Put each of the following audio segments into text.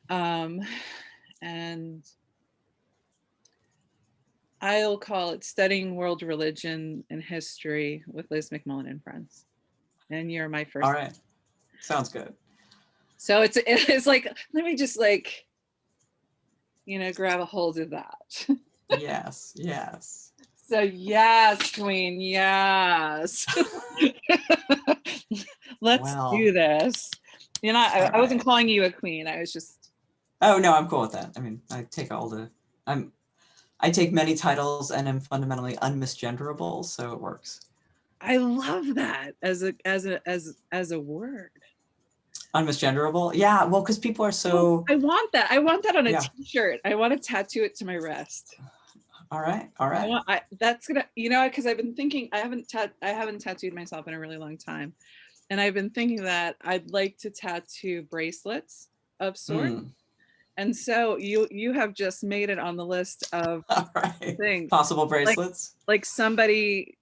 Um, and I'll call it Studying World Religion and History with Liz McMullen and Friends. And you're my All first. right. Sounds good. So it's like, let me just like, grab a hold of that. Yes, yes. So yes, Queen, yes. Let's do Well, this. I all wasn't right. calling you a queen. I was just. Oh no, I'm cool with that. I mean, I take many titles and am fundamentally unmisgenderable, so it works. I love that as a word. Unmisgenderable? Yeah, well, because people are Oh, so, I want that. I want that on a yeah. t-shirt. I want to tattoo it to my wrist. All right, all right. That's gonna, because I've been thinking I haven't tattooed myself in a really long time. And I've been thinking that I'd like to tattoo bracelets of sorts. Mm. And so you have just made it on the list of All right. things. Possible Like bracelets? like somebody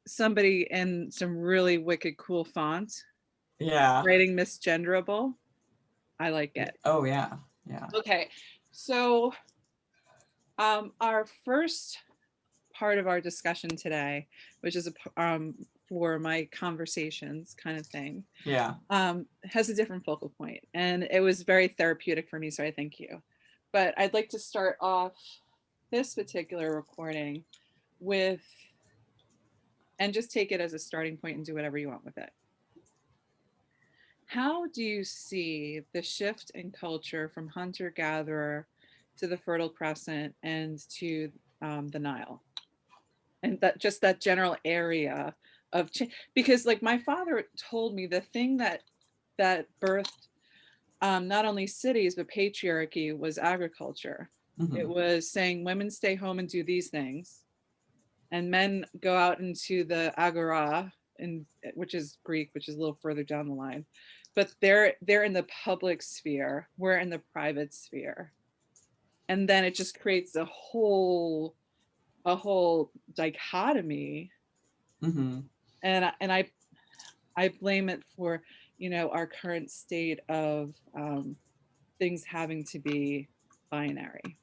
in some really wicked cool font Yeah. writing misgenderable. I like it. Oh yeah, yeah. Okay. So our first part of our discussion today, which is for my conversations kind of thing, Yeah. has a different focal point, and it was very therapeutic for me. So I thank you. But I'd like to start off this particular recording with, and just take it as a starting point and do whatever you want with it. How do you see the shift in culture from hunter gatherer to the Fertile Crescent and to the Nile? And that general area of change, because like my father told me, the thing that birthed not only cities but patriarchy was agriculture. It Mm-hmm. was saying women stay home and do these things, and men go out into the agora, and which is Greek, which is a little further down the line. But they're in the public sphere, we're in the private sphere, and then it just creates a whole dichotomy. Mm-hmm. And I blame it for our current state of things having to be binary.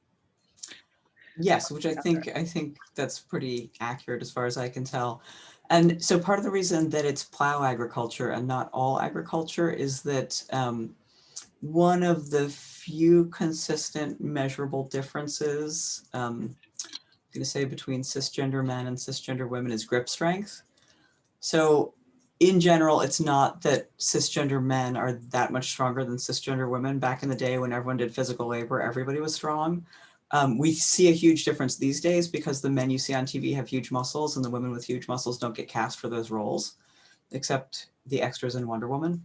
Yes, which I think that's pretty accurate as far as I can tell. And so part of the reason that it's plow agriculture and not all agriculture is that one of the few consistent measurable differences, I'm going to say, between cisgender men and cisgender women is grip strength. So in general, it's not that cisgender men are that much stronger than cisgender women. Back in the day when everyone did physical labor, everybody was strong. We see a huge difference these days because the men you see on TV have huge muscles and the women with huge muscles don't get cast for those roles, except the extras in Wonder Woman.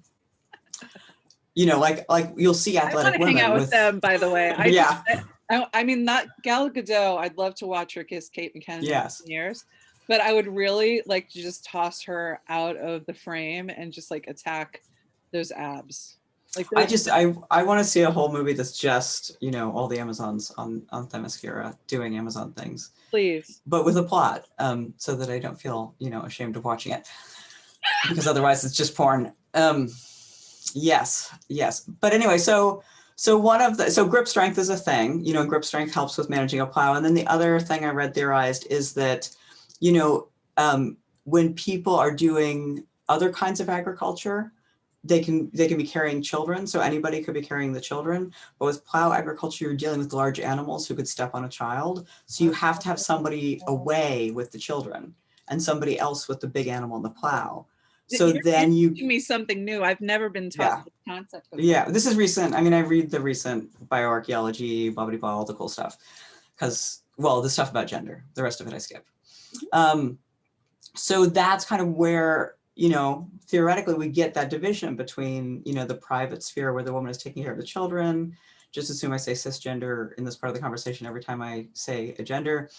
Like you'll see I want athletic to hang women out with with, them, by the way. yeah, I mean, not Gal Gadot. I'd love to watch her kiss Kate McKinnon in yes. years, but I would really like to just toss her out of the frame and just like attack those abs. Like I those, just I want to see a whole movie that's just all the Amazons on Themyscira doing Amazon things, please. but with a plot, so that I don't feel ashamed of watching it, because otherwise it's just porn. Yes, yes. But anyway, so grip strength is a thing, and grip strength helps with managing a plow. And then the other thing I read theorized is that, when people are doing other kinds of agriculture, they can be carrying children. So anybody could be carrying the children. But with plow agriculture, you're dealing with large animals who could step on a child. So you have to have somebody away with the children and somebody else with the big animal in the plow. So You're then you, teaching me something new. I've never been taught yeah, this concept before. yeah, this is recent. I mean, I read the recent bioarchaeology, blah, blah, blah, all the cool stuff. Because, well, the stuff about gender, the rest of it I skip. So that's kind of where, theoretically we get that division between, the private sphere where the woman is taking care of the children. Just assume I say cisgender in this part of the conversation every time I say a gender.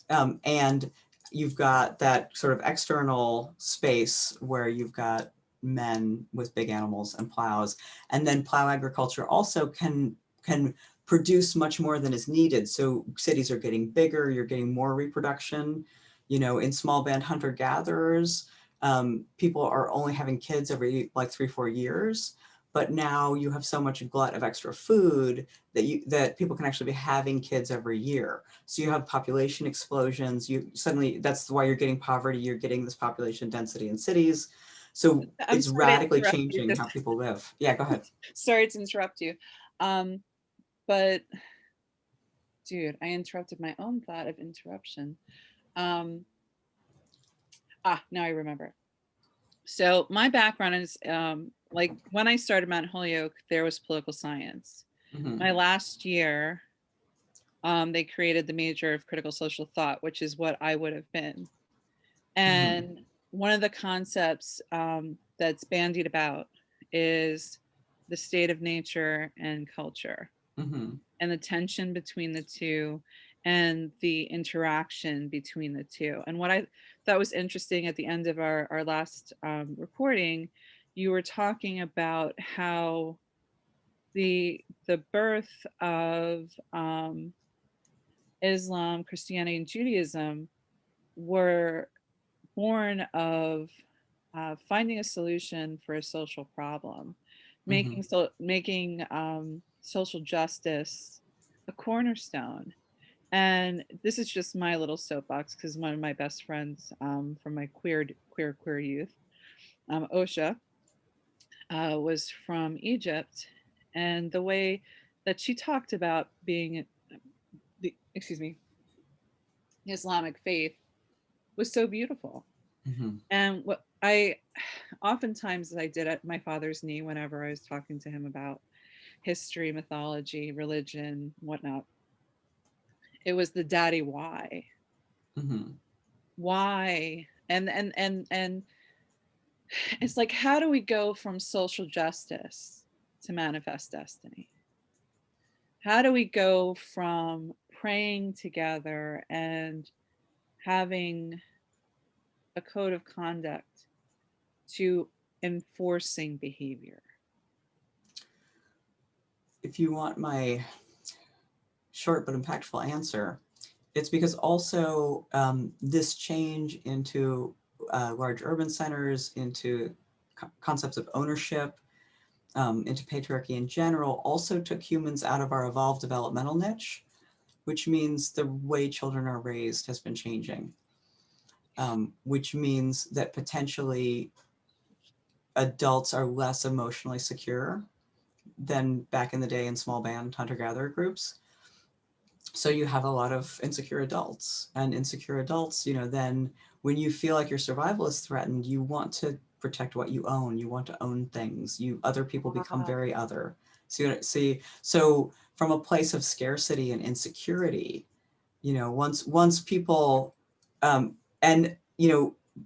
And you've got that sort of external space where you've got men with big animals and plows. And then plow agriculture also can produce much more than is needed. So cities are getting bigger, you're getting more reproduction. In small band hunter gatherers, people are only having kids every like 3-4 years. but now you have so much glut of extra food that people can actually be having kids every year. So you have population explosions. You suddenly, that's why you're getting poverty. You're getting this population density in cities. So I'm it's sorry to radically interrupt you. changing how people live. Yeah, go ahead. Sorry to interrupt you. But dude, I interrupted my own thought of interruption. Um, Now I remember. So my background is like when I started Mount Holyoke, there was political science. Mm-hmm. My last year, they created the major of critical social thought, which is what I would have been. Mm-hmm. And one of the concepts that's bandied about is the state of nature and culture, Mm-hmm. and the tension between the two, and the interaction between the two. And what I thought was interesting at the end of our last recording, you were talking about how the birth of Islam, Christianity, and Judaism were born of finding a solution for a social problem, Mm-hmm. making social justice a cornerstone. And this is just my little soapbox because one of my best friends from my queer youth, Osha, was from Egypt, and the way that she talked about being the excuse me Islamic faith was so beautiful. Mm-hmm. And what I oftentimes I did at my father's knee whenever I was talking to him about history, mythology, religion, whatnot, it was the daddy why. Mm-hmm. Why? And it's like, how do we go from social justice to manifest destiny? How do we go from praying together and having a code of conduct to enforcing behavior? If you want my short but impactful answer, it's because also this change into large urban centers, into concepts of ownership, into patriarchy in general, also took humans out of our evolved developmental niche, which means the way children are raised has been changing, which means that potentially adults are less emotionally secure than back in the day in small band hunter-gatherer groups. So you have a lot of insecure adults, and insecure adults, then when you feel like your survival is threatened, you want to protect what you own. You want to own things. Other people become very other. So from a place of scarcity and insecurity, once people, and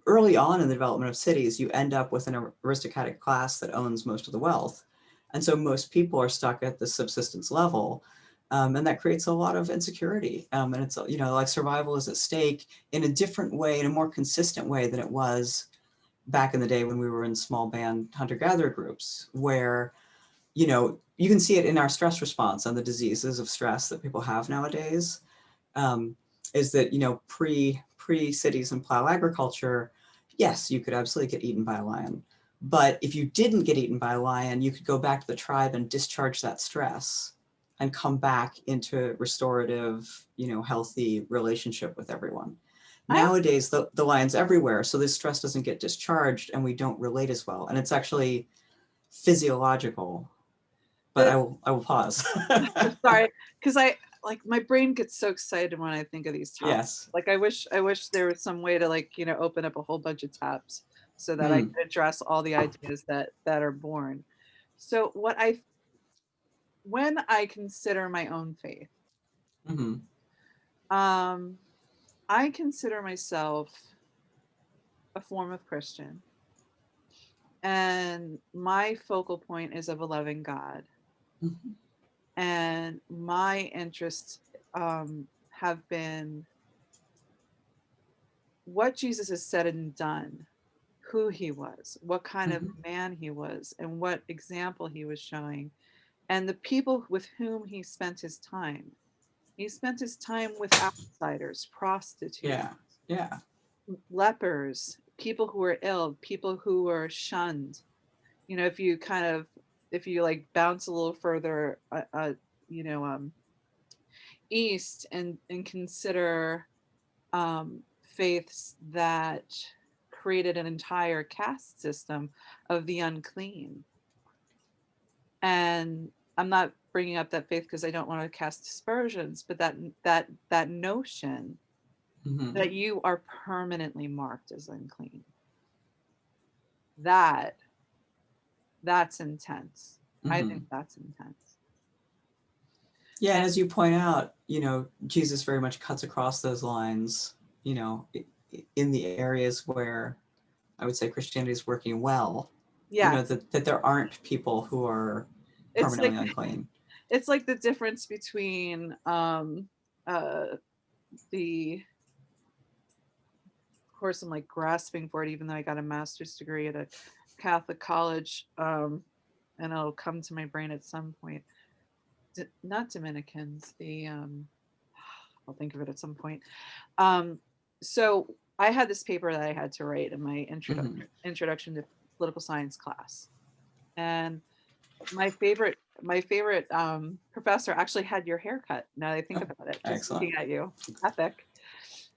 early on in the development of cities, you end up with an aristocratic class that owns most of the wealth. And so most people are stuck at the subsistence level. And that creates a lot of insecurity. And it's, like survival is at stake in a different way, in a more consistent way than it was back in the day when we were in small band hunter-gatherer groups, where, you can see it in our stress response and the diseases of stress that people have nowadays. Is that, pre cities and plow agriculture, yes, you could absolutely get eaten by a lion. But if you didn't get eaten by a lion, you could go back to the tribe and discharge that stress and come back into restorative, healthy relationship with everyone. I have, Nowadays, the lion's everywhere, so this stress doesn't get discharged and we don't relate as well. And it's actually physiological, but the I will pause. sorry, because I like my brain gets so excited when I think of these topics. Yes. Like I wish there was some way to like, open up a whole bunch of tabs so that I Hmm. could address all the ideas that are born. So when I consider my own faith, Hmm. um, I consider myself a form of Christian, and my focal point is of a loving God, Hmm. and my interests have been what Jesus has said and done, who he was, what kind of Hmm. man he was, and what example he was showing, and the people with whom he spent his time. He spent his time with outsiders, prostitutes, Yeah. Yeah. lepers, people who were ill, people who were shunned. If you kind of if you like bounce a little further, you know, east and consider faiths that created an entire caste system of the unclean. And I'm not bringing up that faith because I don't want to cast aspersions, but that notion Mhm. that you are permanently marked as unclean, that that's intense. I think Mhm. that's intense. Yeah, and And as you point out, Jesus very much cuts across those lines, in the areas where I would say Christianity is working well, yes, that there aren't people who are it's like permanently unclean. it's like the difference between uh the of course I'm like grasping for it even though I got a master's degree at a Catholic college, and it'll come to my brain at some point. Not Dominicans, the I'll think of it at some point. Um, so I had this paper that I had to write in my Mhm. introduction to political science class, and my favorite professor actually had your haircut. Now that I think Oh, about it, just excellent. looking at you, epic.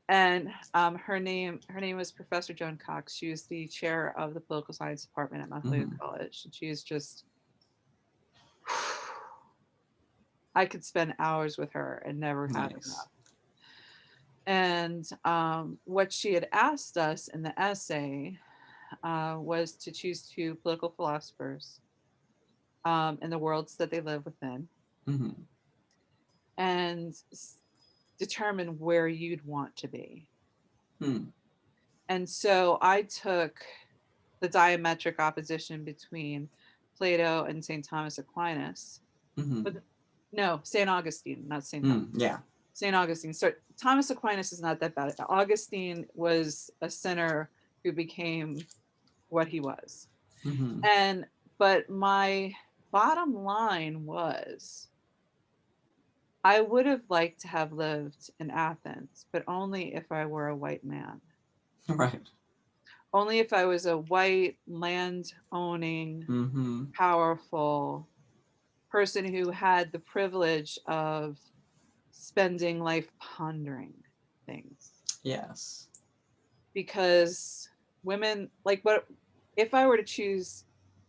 And her name was Professor Joan Cox. She was the chair of the political science department at McMullen Mhm. College. And she is just I could spend hours with her and never have Nice. enough. And what she had asked us in the essay was to choose two political philosophers in the worlds that they live within Mhm. and determine where you'd want to be. Hmm. And so I took the diametric opposition between Plato and St. Thomas Aquinas. But Mhm. no, St. Augustine, not St. Thomas. Hmm. Yeah. St. Augustine. So Thomas Aquinas is not that bad. Augustine was a sinner who became what he was. Mhm. And but my bottom line was I would have liked to have lived in Athens, but only if I were a white man. Right. Only if I was a white land owning, Mhm. powerful person who had the privilege of spending life pondering things. Yes. Because women, like, what if I were to choose,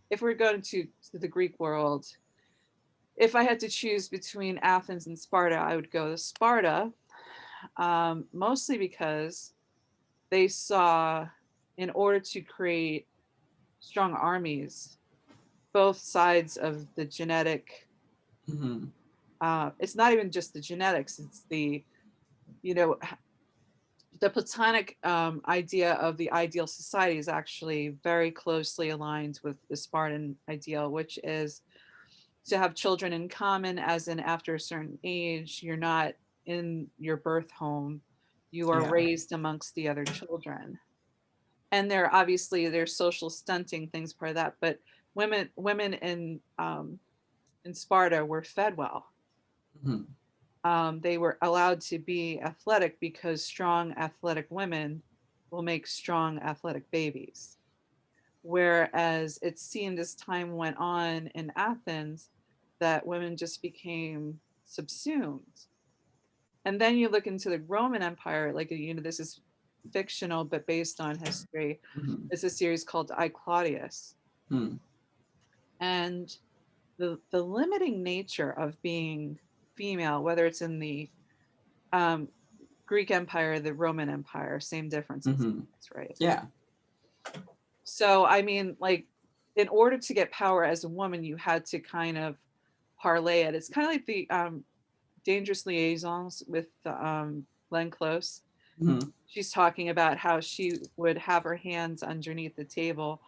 if we're going to the Greek world, if I had to choose between Athens and Sparta, I would go to Sparta, mostly because they saw, in order to create strong armies, both sides of the genetic, Mhm. it's not even just the genetics, it's you know, the Platonic idea of the ideal society is actually very closely aligned with the Spartan ideal, which is to have children in common, as in after a certain age, you're not in your birth home, you are Yeah. raised amongst the other children. And there obviously there's social stunting things part of that, but women in Sparta were fed well. Mhm. They were allowed to be athletic because strong athletic women will make strong athletic babies. Whereas it seemed as time went on in Athens that women just became subsumed. And then you look into the Roman Empire, like, this is fictional but based on history. Mhm. It's a series called I Claudius. Hmm. And the limiting nature of being female, whether it's in the um, Greek Empire, the Roman Empire, same difference in Mhm. size, right? Yeah. So, I mean, like, in order to get power as a woman, you had to kind of parlay it. It's kind of like the Dangerous Liaisons with Glenn Close. Mhm. She's talking about how she would have her hands underneath the table.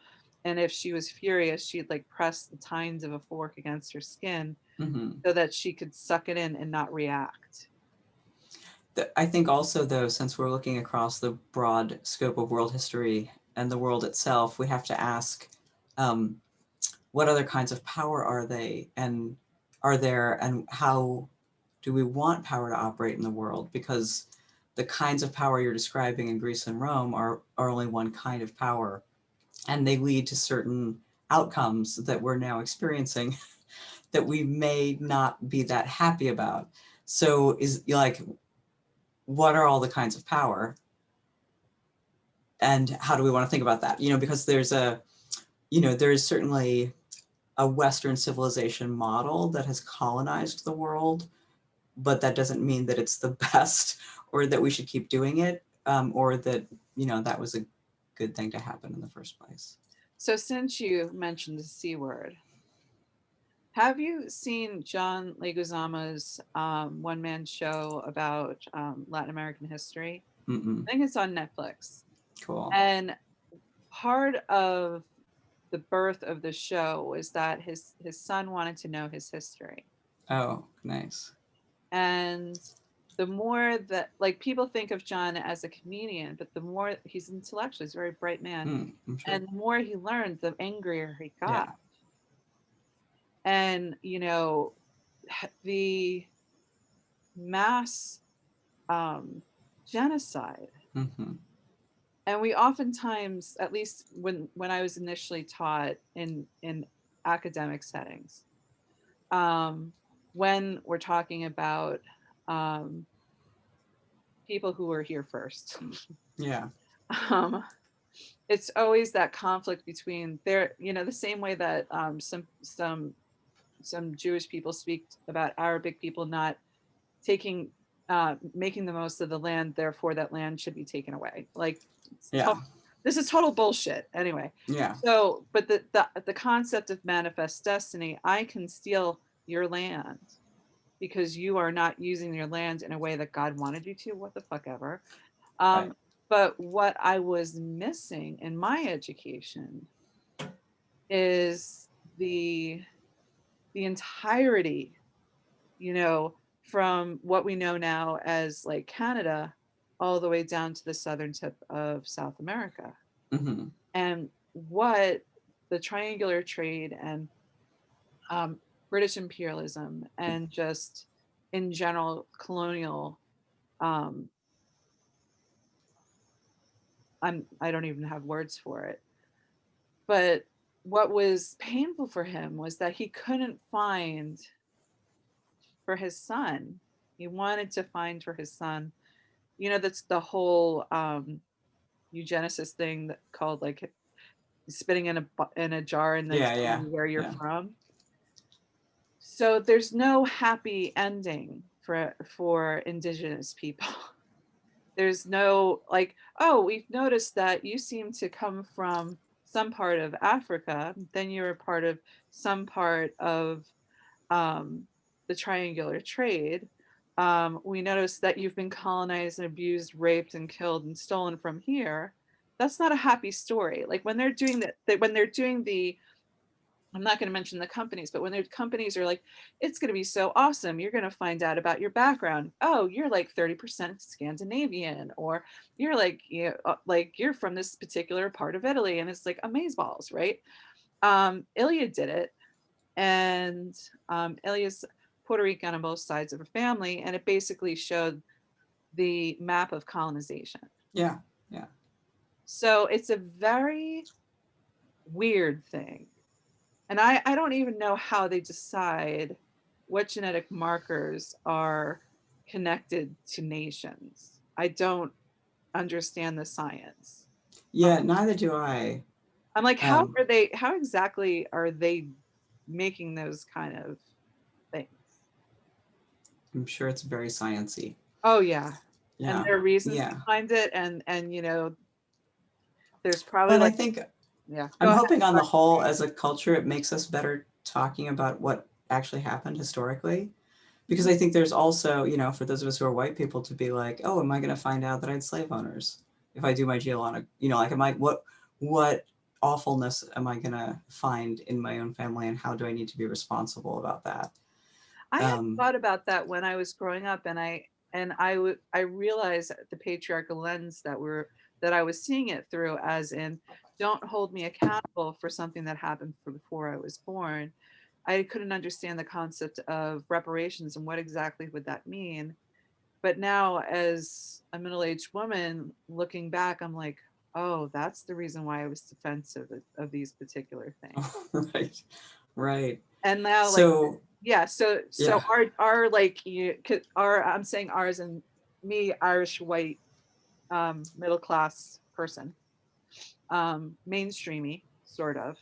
And if she was furious, she'd like press the tines of a fork against her skin Mhm. so that she could suck it in and not react. I think also, though, since we're looking across the broad scope of world history and the world itself, we have to ask, um, what other kinds of power are there, and how do we want power to operate in the world? Because the kinds of power you're describing in Greece and Rome are only one kind of power, and they lead to certain outcomes that we're now experiencing that we may not be that happy about. So is like, what are all the kinds of power, and how do we want to think about that? Because there's there is certainly a Western civilization model that has colonized the world, but that doesn't mean that it's the best or that we should keep doing it, or that, that was a good thing to happen in the first place. So since you mentioned the C word, have you seen John Leguizamo's one-man show about Latin American history? Mm-mm. I think it's on Netflix. Cool. And part of the birth of the show was that his son wanted to know his history. Oh, nice. And the more that, like, people think of John as a comedian, but the more he's intellectual, he's a very bright man. I'm sure. And the more he learned, the angrier he got. Yeah. And, the mass genocide. Mm-hmm. And we oftentimes, at least when I was initially taught in academic settings, when we're talking about um, people who were here first, Yeah. um, it's always that conflict between their, the same way that some Jewish people speak about Arabic people not taking making the most of the land, therefore that land should be taken away. Like, Yeah. this is total bullshit. Anyway, Yeah. so but the concept of manifest destiny, I can steal your land because you are not using your land in a way that God wanted you to. What the fuck ever. Right. But what I was missing in my education is the entirety, you know, from what we know now as like Canada all the way down to the southern tip of South America, Mm-hmm. and what the triangular trade and British imperialism and just in general colonial, um, I don't even have words for it, but what was painful for him was that he couldn't find for his son. He wanted to find for his son, that's the whole eugenicist thing that called like spitting in a jar and then Yeah. telling Yeah. you where you're Yeah. from. So there's no happy ending for indigenous people. There's no like, oh, we've noticed that you seem to come from some part of Africa, then you're a part of some part of um, the triangular trade. We noticed that you've been colonized and abused, raped and killed and stolen from here. That's not a happy story. Like when they're doing that, when they're doing the, I'm not going to mention the companies, but when their companies are like, it's going to be so awesome. You're going to find out about your background. Oh, you're like 30% Scandinavian, or you're like, like you're from this particular part of Italy. And it's like amazeballs, right? Ilya did it. And Ilya's Puerto Rican on both sides of her family. And it basically showed the map of colonization. Yeah. Yeah. So it's a very weird thing. And I don't even know how they decide what genetic markers are connected to nations. I don't understand the science. Yeah. Neither do I. I'm like, Um, how exactly are they making those kind of things? I'm sure it's very sciencey. Oh yeah. And Yeah. there are reasons Yeah. behind it, and there's probably But I like, think yeah, go I'm ahead. hoping on the Sorry. whole, as a culture, it makes us better talking about what actually happened historically. Because I think there's also, for those of us who are white people, to be like, oh, am I going to find out that I had slave owners if I do my genealogic, like, what awfulness am I going to find in my own family, and how do I need to be responsible about that? I had Um, thought about that when I was growing up, and I realized the patriarchal lens that I was seeing it through, as in, don't hold me accountable for something that happened before I was born. I couldn't understand the concept of reparations and what exactly would that mean. But now, as a middle-aged woman looking back, I'm like, oh, that's the reason why I was defensive of these particular things. Right. Right. And now, like, So, yeah, so yeah. our like our, I'm saying ours and me, Irish white, middle class person, mainstreamy sort of.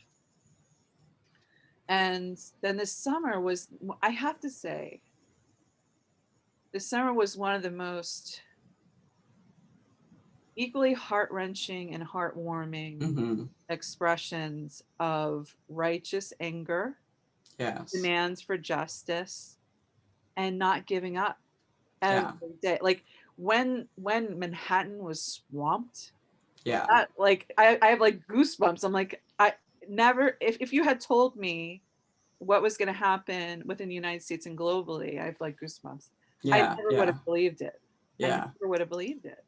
And then this summer was, I have to say, this summer was one of the most equally heart-wrenching and heartwarming Hmm. expressions of righteous anger, Yes. demands for justice, and not giving up every Yeah. day. Like when Manhattan was swamped, Yeah. that, like, I have like goosebumps. I'm like, I never, if you had told me what was going to happen within the United States and globally, I have like goosebumps. I Yeah. never would Yeah. have believed it. I Yeah. never would have believed it.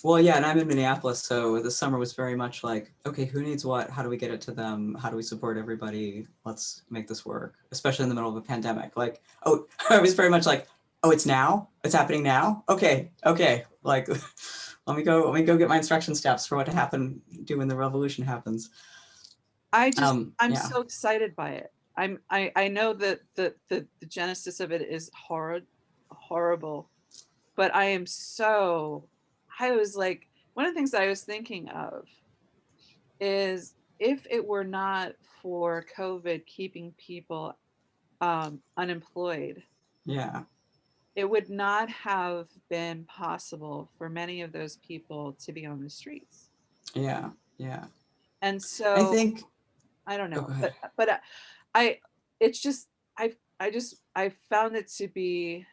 Well, yeah, and I'm in Minneapolis, so the summer was very much like, okay, who needs what? How do we get it to them? How do we support everybody? Let's make this work, especially in the middle of a pandemic. Like, oh, I was very much like, oh, it's now? It's happening now? Okay, okay. Like, let me go get my instruction steps for what to happen, do when the revolution happens. I'm Yeah, so excited by it. I know that the genesis of it is horrible, but I am so, I was like, one of the things I was thinking of is, if it were not for COVID keeping people unemployed, yeah, it would not have been possible for many of those people to be on the streets. yeah, yeah. And I so think, I don't oh, know, go ahead. but I, it's just, I found it to be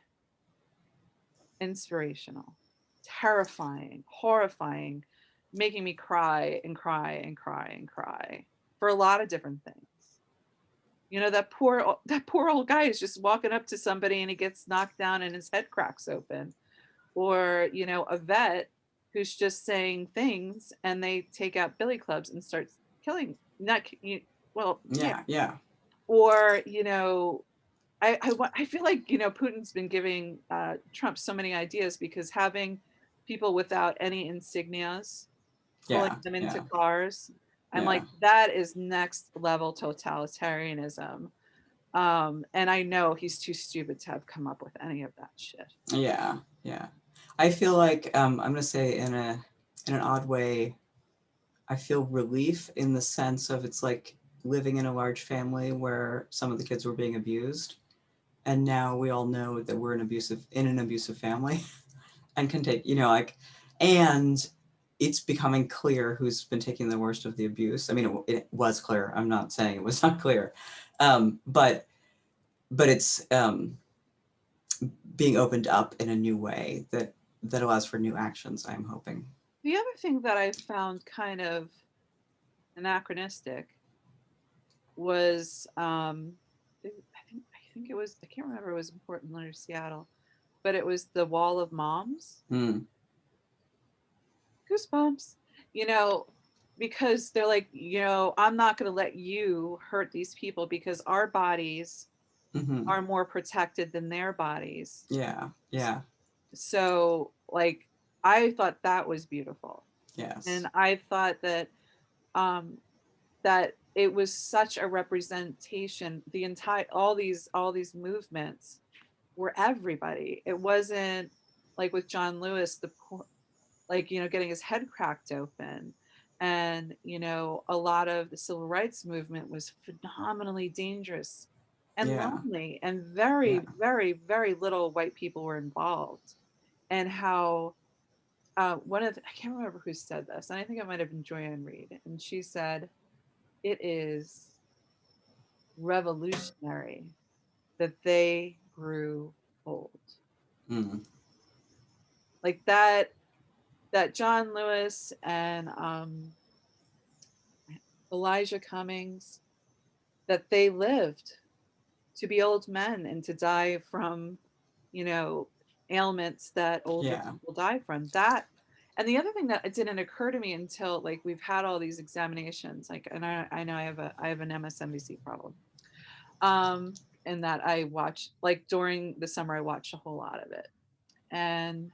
inspirational, terrifying, horrifying, making me cry and cry and cry and cry for a lot of different things. You know, that poor old guy is just walking up to somebody and he gets knocked down and his head cracks open. Or, you know, a vet who's just saying things and they take out billy clubs and start killing, not well, yeah. Yeah, yeah, Or, you know, I feel like, you know, Putin's been giving Trump so many ideas, because having people without any insignias, pulling yeah, them into yeah, cars, I'm yeah. like, that is next level totalitarianism. And I know he's too stupid to have come up with any of that shit. Yeah, yeah. I feel like I'm gonna say in an odd way, I feel relief in the sense of it's like living in a large family where some of the kids were being abused, and now we all know that we're in an abusive family, and can take, you know, like, and it's becoming clear who's been taking the worst of the abuse. I mean, it was clear. I'm not saying it was not clear, but it's being opened up in a new way that allows for new actions, I'm hoping. The other thing that I found kind of anachronistic was, I think it was, I can't remember, it was in Portland or Seattle, but it was the Wall of Moms. Mm, Goosebumps. You know, because they're like, you know, I'm not going to let you hurt these people because our bodies hmm. are more protected than their bodies. Yeah, yeah, So, like, I thought that was beautiful. yes, And I thought that um that it was such a representation, the entire, all these movements were everybody. It wasn't like with John Lewis, like, you know, getting his head cracked open. And, you know, a lot of the civil rights movement was phenomenally dangerous and yeah, lonely, and yeah, very, very, very little white people were involved. And how one of I can't remember who said this, and I think it might have been Joyanne Reed, and she said, it is revolutionary that they grew old. mm, Like that John Lewis and Elijah Cummings, that they lived to be old men and to die from, you know, ailments that older yeah, people die from. That, and the other thing that it didn't occur to me until, like, we've had all these examinations, like, and I know I have an MSNBC problem. And that I watch, like, during the summer I watched a whole lot of it. And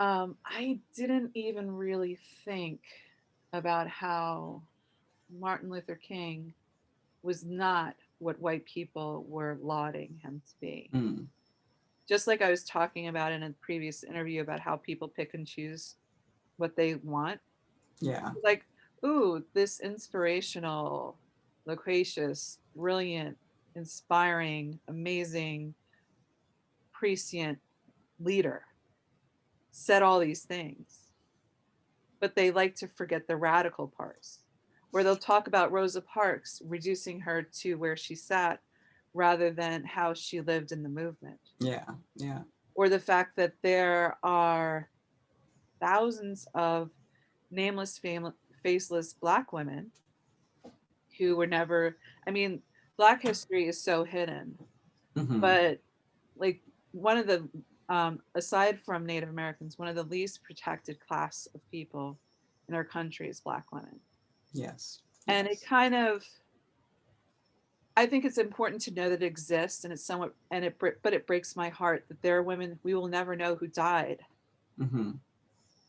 I didn't even really think about how Martin Luther King was not what white people were lauding him to be. Mm, Just like I was talking about in a previous interview about how people pick and choose what they want. yeah. Like, ooh, this inspirational, loquacious, brilliant, inspiring, amazing, prescient leader said all these things, but they like to forget the radical parts, where they'll talk about Rosa Parks reducing her to where she sat rather than how she lived in the movement, Yeah. Yeah. or the fact that there are thousands of nameless, faceless Black women who were never, I mean, Black history is so hidden, Hmm. but like one of the, aside from Native Americans, one of the least protected class of people in our country is Black women. Yes. And it Yes. kind of, I think it's important to know that it exists, and it's somewhat, and but it breaks my heart that there are women we will never know who died. Hmm.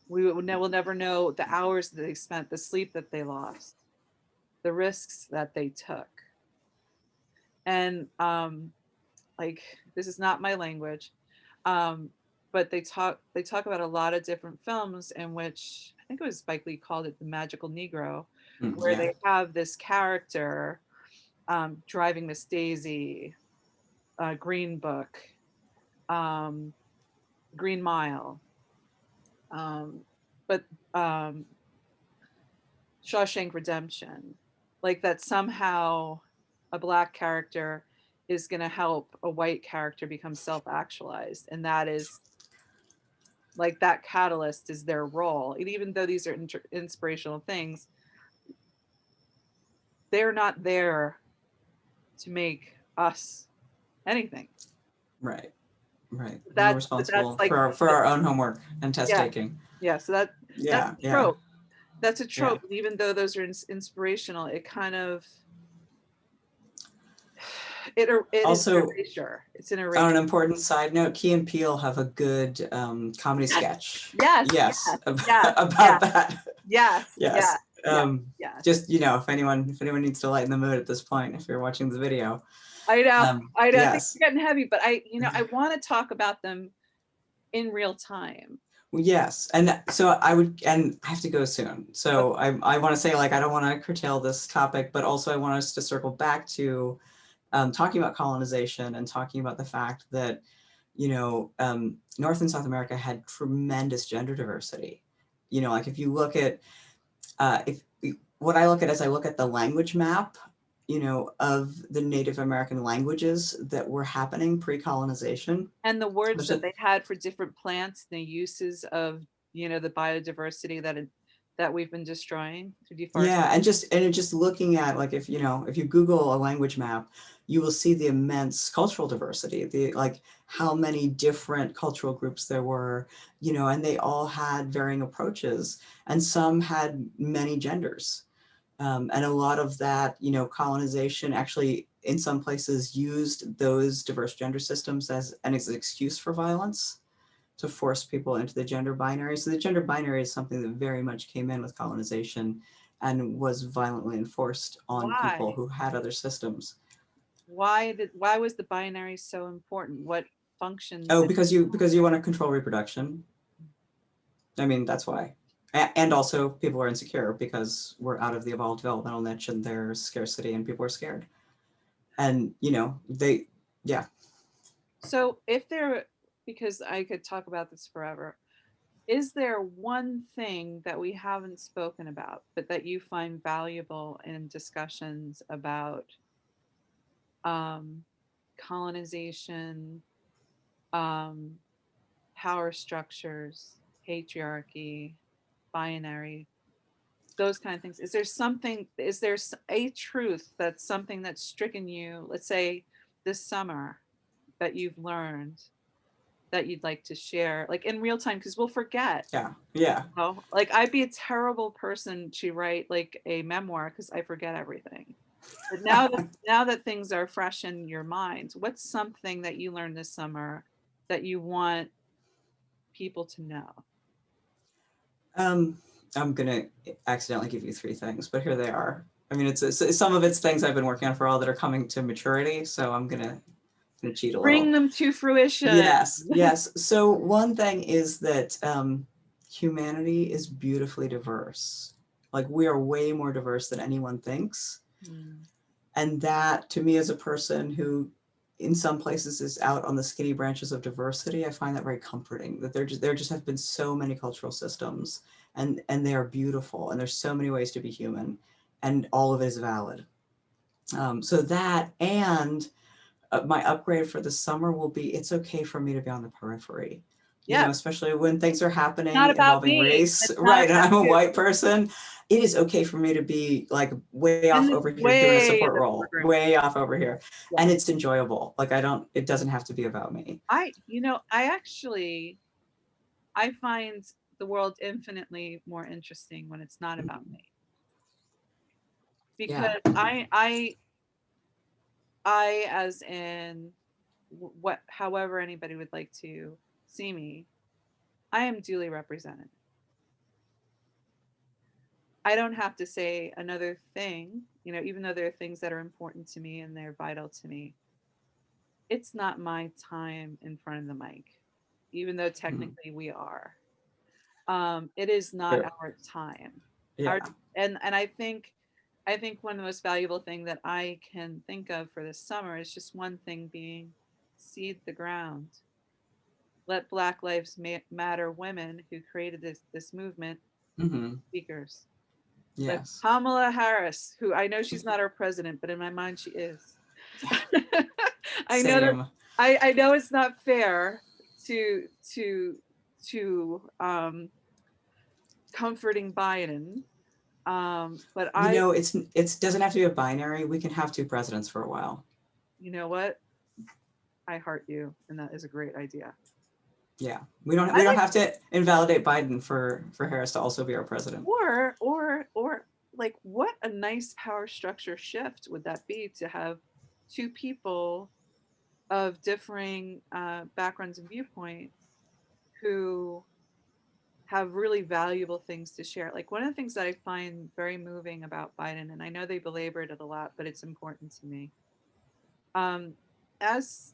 We'll never know the hours that they spent, the sleep that they lost, the risks that they took. And like, this is not my language, um, but they talk about a lot of different films in which I think it was Spike Lee called it the magical Negro, Mm, where yeah. they have this character, driving Miss Daisy, Green Book, um, Green Mile, um, but um, Shawshank Redemption, like that somehow a Black character is going to help a white character become self-actualized, and that is like that catalyst is their role. And even though these are inspirational things, they're not there to make us anything. Right. Right. We're That's responsible like for our own homework and test yeah, taking. yeah. So that's Yeah. a Yeah. trope. That's a Yeah. trope. And even though those are inspirational, it kind of it is an Also, erasure. It's an on erasure. an important side note, Key and Peele have a good comedy Yes, sketch. yes, Yes, yes, yes, about yes, that. yes, Yes. yes, yes, yes. Just if anyone needs to lighten the mood at this point, if you're watching the video. I know, I know. Things Yes. are getting heavy, but I want to talk about them in real time. Well, yes. And so and I have to go soon. Okay. So I want to say, like, I don't want to curtail this topic, but also I want us to circle back to talking about colonization and talking about the fact that, North and South America had tremendous gender diversity. Like if you look at, if what I look at as I look at the language map, of the Native American languages that were happening pre-colonization. And the words There's that a, they had for different plants, the uses of the biodiversity that we've been destroying through yeah, deforestation. and just looking at, like, if you Google a language map, you will see the immense cultural diversity, the like how many different cultural groups there were, and they all had varying approaches, and some had many genders. And a lot of that, colonization actually in some places used those diverse gender systems as an excuse for violence, to force people into the gender binary. So the gender binary is something that very much came in with colonization and was violently enforced on people Why? who had other systems. Why was the binary so important? What function Oh, did because you want to control reproduction. I mean, that's why. And also people are insecure because we're out of the evolved developmental niche and there's scarcity and people are scared. And, yeah. so if there, because I could talk about this forever, is there one thing that we haven't spoken about, but that you find valuable in discussions about um, colonization, um, power structures, patriarchy, binary, those kind of things? Is there something, is there a truth that's something that's stricken you, let's say this summer, that you've learned that you'd like to share, like in real time? Because we'll forget. Yeah. Yeah. Oh, like I'd be a terrible person to write like a memoir because I forget everything. But now that things are fresh in your mind, what's something that you learned this summer that you want people to know? Um, I'm gonna accidentally give you three things, but here they are. I mean, it's some of it's things I've been working on for a while that are coming to maturity, so I'm gonna cheat a Bring little. them to fruition. Yes, yes. So one thing is that humanity is beautifully diverse. Like we are way more diverse than anyone thinks. Mm. And that to me as a person who in some places is out on the skinny branches of diversity, I find that very comforting that there just have been so many cultural systems and they are beautiful and there's so many ways to be human and all of it is valid. So that and my upgrade for the summer will be it's okay for me to be on the periphery, you know, Yes. especially when things are Not happening about involving me. race, It's not right? And about I'm a you. white person. It is okay for me to be like way In off the over here doing a way in support the role, foreground. way off over here. And Yes. it's enjoyable. Like it doesn't have to be about me. I actually, I find the world infinitely more interesting when it's not about Mhm. me. Because Yeah. I, as in what, however anybody would like to see me, I am duly represented. I don't have to say another thing, even though there are things that are important to me and they're vital to me. It's not my time in front of the mic, even though Mhm. technically we are. It is not True. our time. Our Yeah. and I think one of the most valuable thing that I can think of for this summer is just one thing being seed the ground. Let Black Lives Matter women who created this movement Hmm. speakers. Let Yes. Kamala Harris, who I know she's not our president, but in my mind she is. Yeah. I know that Same. I know it's not fair to to to comforting Biden. But You know, it's doesn't have to be a binary. We can have two presidents for a while. you know what? I heart you, and that is a great idea. Yeah. I We don't like, have to invalidate Biden for Harris to also be our president. or like, what a nice power structure shift would that be to have two people of differing backgrounds and viewpoints who have really valuable things to share. Like one of the things that I find very moving about Biden, and I know they belabored it a lot, but it's important to me. Um, as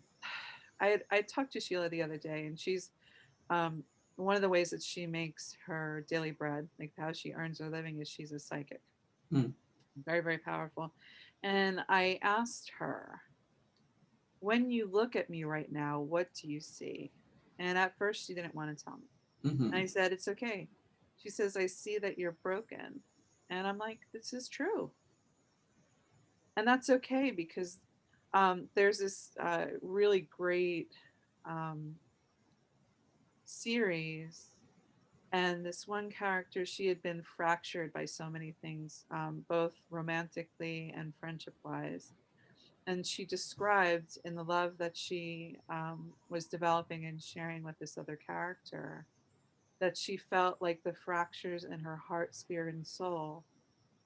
I talked to Sheila the other day, and she's um, one of the ways that she makes her daily bread, like how she earns her living, is she's a psychic. Hmm. Very, very powerful. And I asked her, when you look at me right now, what do you see? And at first, she didn't want to tell me. And I Hmm. said, it's okay. She says, I see that you're broken. And I'm like, this is true. And that's okay because there's this really great um, series. And this one character, she had been fractured by so many things, both romantically and friendship wise. And she described in the love that she was developing and sharing with this other character that she felt like the fractures in her heart, spirit, and soul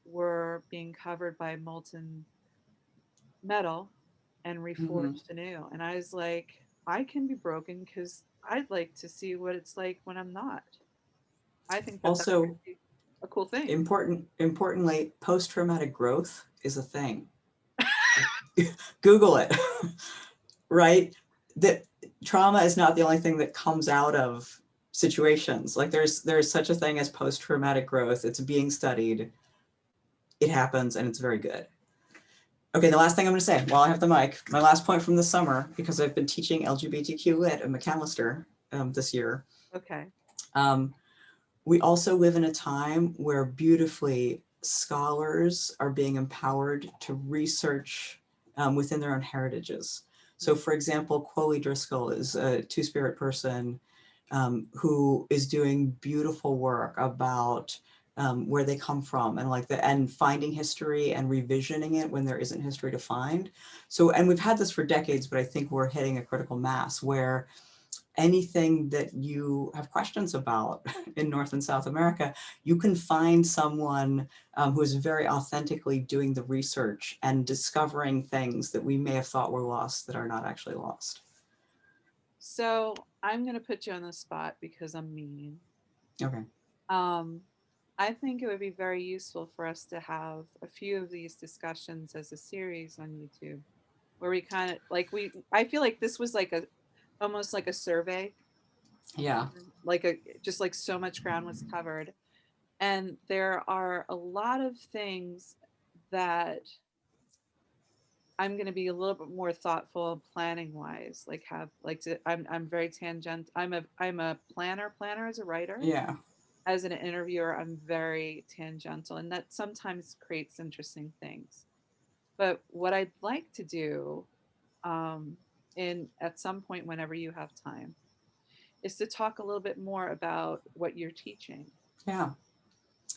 were being covered by molten metal and Hmm. reforged anew. And I was like, I can be broken because I'd like to see what it's like when I'm not. I think that that's Also, really a cool thing. importantly, post-traumatic growth is a thing. Google it, right? That trauma is not the only thing that comes out of situations. Like there's such a thing as post-traumatic growth. It's being studied. It happens and it's very good. Okay, the last thing I'm going to say while I have the mic, my last point from the summer, because I've been teaching LGBTQ lit at McAllister this year. Okay. Um, we also live in a time where beautifully scholars are being empowered to research within their own heritages. So, for example, Chloe Driscoll is a two-spirit person who is doing beautiful work about where they come from and and finding history and revisioning it when there isn't history to find. So, and we've had this for decades, but I think we're hitting a critical mass where anything that you have questions about in North and South America, you can find someone who is very authentically doing the research and discovering things that we may have thought were lost that are not actually lost. So I'm going to put you on the spot because I'm mean. Okay. I think it would be very useful for us to have a few of these discussions as a series on YouTube, where we kind of like I feel like this was like a almost like a survey, Yeah, like a just like so much ground was covered. And there are a lot of things that I'm going to be a little bit more thoughtful planning wise, like have like to, I'm very tangent. I'm a planner as a writer. yeah, As an interviewer, I'm very tangential, and that sometimes creates interesting things. But what I'd like to do, um, in at some point whenever you have time, is to talk a little bit more about what you're teaching, yeah.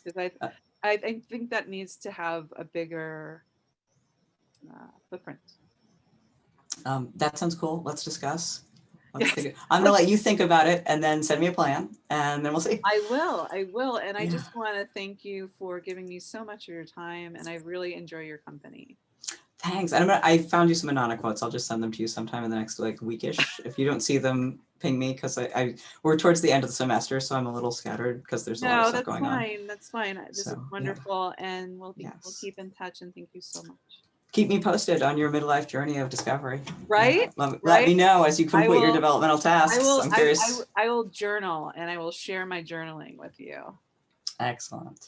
because Uh, I think that needs to have a bigger footprint. that sounds cool. Let's discuss. Let's Yes, think. I'm gonna let you think about it and then send me a plan and then we'll see. I will. I will. And I Yeah. just want to thank you for giving me so much of your time. And I really enjoy your company. Thanks. And I found you some Anana quotes. I'll just send them to you sometime in the next like weekish. If you don't see them, ping me because we're towards the end of the semester, so I'm a little scattered because there's a lot of No, stuff that's going on. fine. That's fine. This is So yeah, wonderful. And we'll yes. keep in touch. And thank you so much. Keep me posted on your midlife journey of discovery. Yeah. Right? Let Right? me know as you I complete your will. developmental tasks. I'm curious. I will journal, and I will share my journaling with you. Excellent.